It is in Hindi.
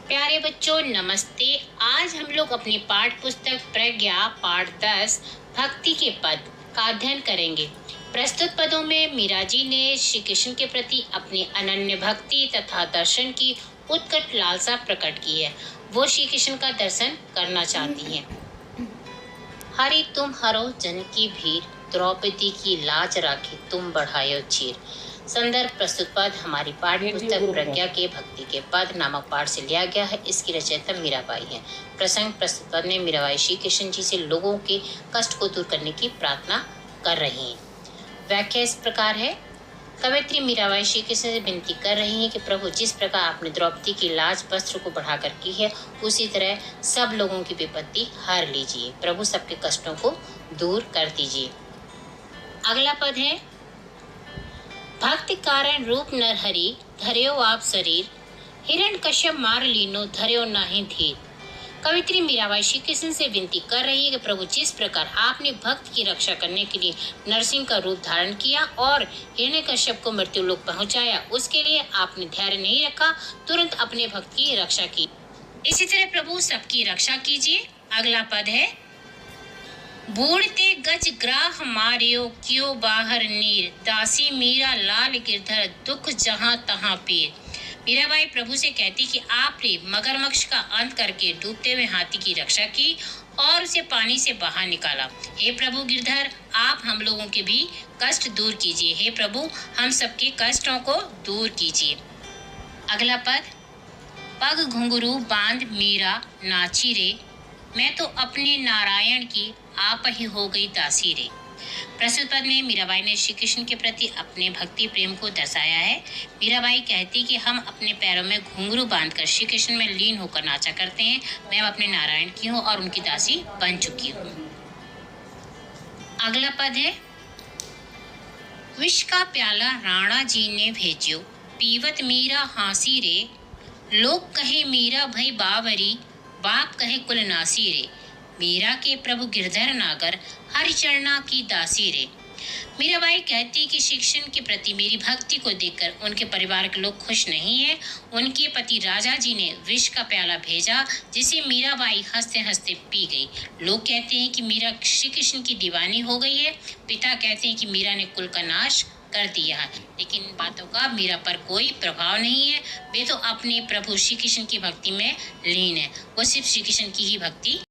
प्यारे बच्चों नमस्ते। आज हम लोग अपनी पाठ पुस्तक प्रज्ञा पाठ 10 भक्ति के पद का अध्ययन करेंगे। प्रस्तुत पदों में मीरा जी ने श्री कृष्ण के प्रति अपनी अनन्य भक्ति तथा दर्शन की उत्कट लालसा प्रकट की है। वो श्री कृष्ण का दर्शन करना चाहती हैं। हरि तुम हरो जन की भीड़, द्रौपदी की लाज राखी तुम बढ़ायो चीर। संदर्भ प्रस्तुत पद हमारी पाठ्य पुस्तक प्रज्ञा के भक्ति के पद नामक पाठ से लिया गया है। इसकी रचयिता मीराबाई है। प्रसंग प्रस्तुत पद में मीराबाई श्री कृष्ण जी से लोगों के कष्ट को दूर करने की प्रार्थना कर रही हैं। व्याख्या इस प्रकार है। कवयित्री मीराबाई श्री कृष्ण से विनती कर रही हैं कि प्रभु जिस प्रकार आपने द्रौपदी की लाज वस्त्र को बढ़ाकर की है, उसी तरह सब लोगों की विपत्ति हर लीजिए। प्रभु सबके कष्टों को दूर कर दीजिए। अगला पद है, भक्ति कारण रूप नरहरि धर्यो आप शरीर, हिरण कश्यप मार लीनो धर्यो नाही धीर। कवित्री मीराबाई श्री कृष्ण से विनती कर रही है कि प्रभु जिस प्रकार आपने भक्त की रक्षा करने के लिए नरसिंह का रूप धारण किया और हिरण्य कश्यप को मृत्यु लोक पहुंचाया, उसके लिए आपने धैर्य नहीं रखा, तुरंत अपने भक्त की रक्षा की। इसी तरह प्रभु सबकी रक्षा कीजिए। अगला पद है, बूढ़ते गज ग्राह मारियो क्यों बाहर नीर, दासी मीरा लाल गिरधर दुख जहां तहां पीर। मीराबाई प्रभु से कहती कि आपने मगरमच्छ का अंत करके डूबते हुए हाथी की रक्षा की और उसे पानी से बाहर निकाला। हे प्रभु गिरधर, आप हम लोगों के भी कष्ट दूर कीजिए। हे प्रभु, हम सबके कष्टों को दूर कीजिए। अगला पद, पग घुंघरू बांध मीरा नाची रे, मैं तो अपने नारायण की आप ही हो गई दासी रे। प्रस्तुत पद में मीराबाई ने श्री कृष्ण के प्रति अपने भक्ति प्रेम को दर्शाया है। मीराबाई कहती कि हम अपने पैरों में घुंघरू बांधकर श्री कृष्ण में लीन होकर नाचा करते हैं। मैं अपने नारायण की हूँ और उनकी दासी बन चुकी हूँ। अगला पद है, विष का प्याला राणा जी ने भेजियो, पीवत मीरा हासी रे, लोग कहे मीरा भई बावरी, बाप कहे कुल नासी रे। मीरा के प्रभु गिरधर नागर हरिचरणा की दासी रे। मीराबाई कहती कि श्री कृष्ण के प्रति मेरी भक्ति को देखकर उनके परिवार के लोग खुश नहीं हैं। उनके पति राजा जी ने विष का प्याला भेजा, जिसे मीराबाई हंसते हंसते पी गई। लोग कहते हैं कि मीरा श्री कृष्ण की दीवानी हो गई है। पिता कहते हैं कि मीरा ने कुल का नाश कर दिया है, लेकिन इन बातों का मीरा पर कोई प्रभाव नहीं है। वे तो अपने प्रभु श्री कृष्ण की भक्ति में लीन है। वो सिर्फ श्री कृष्ण की ही भक्ति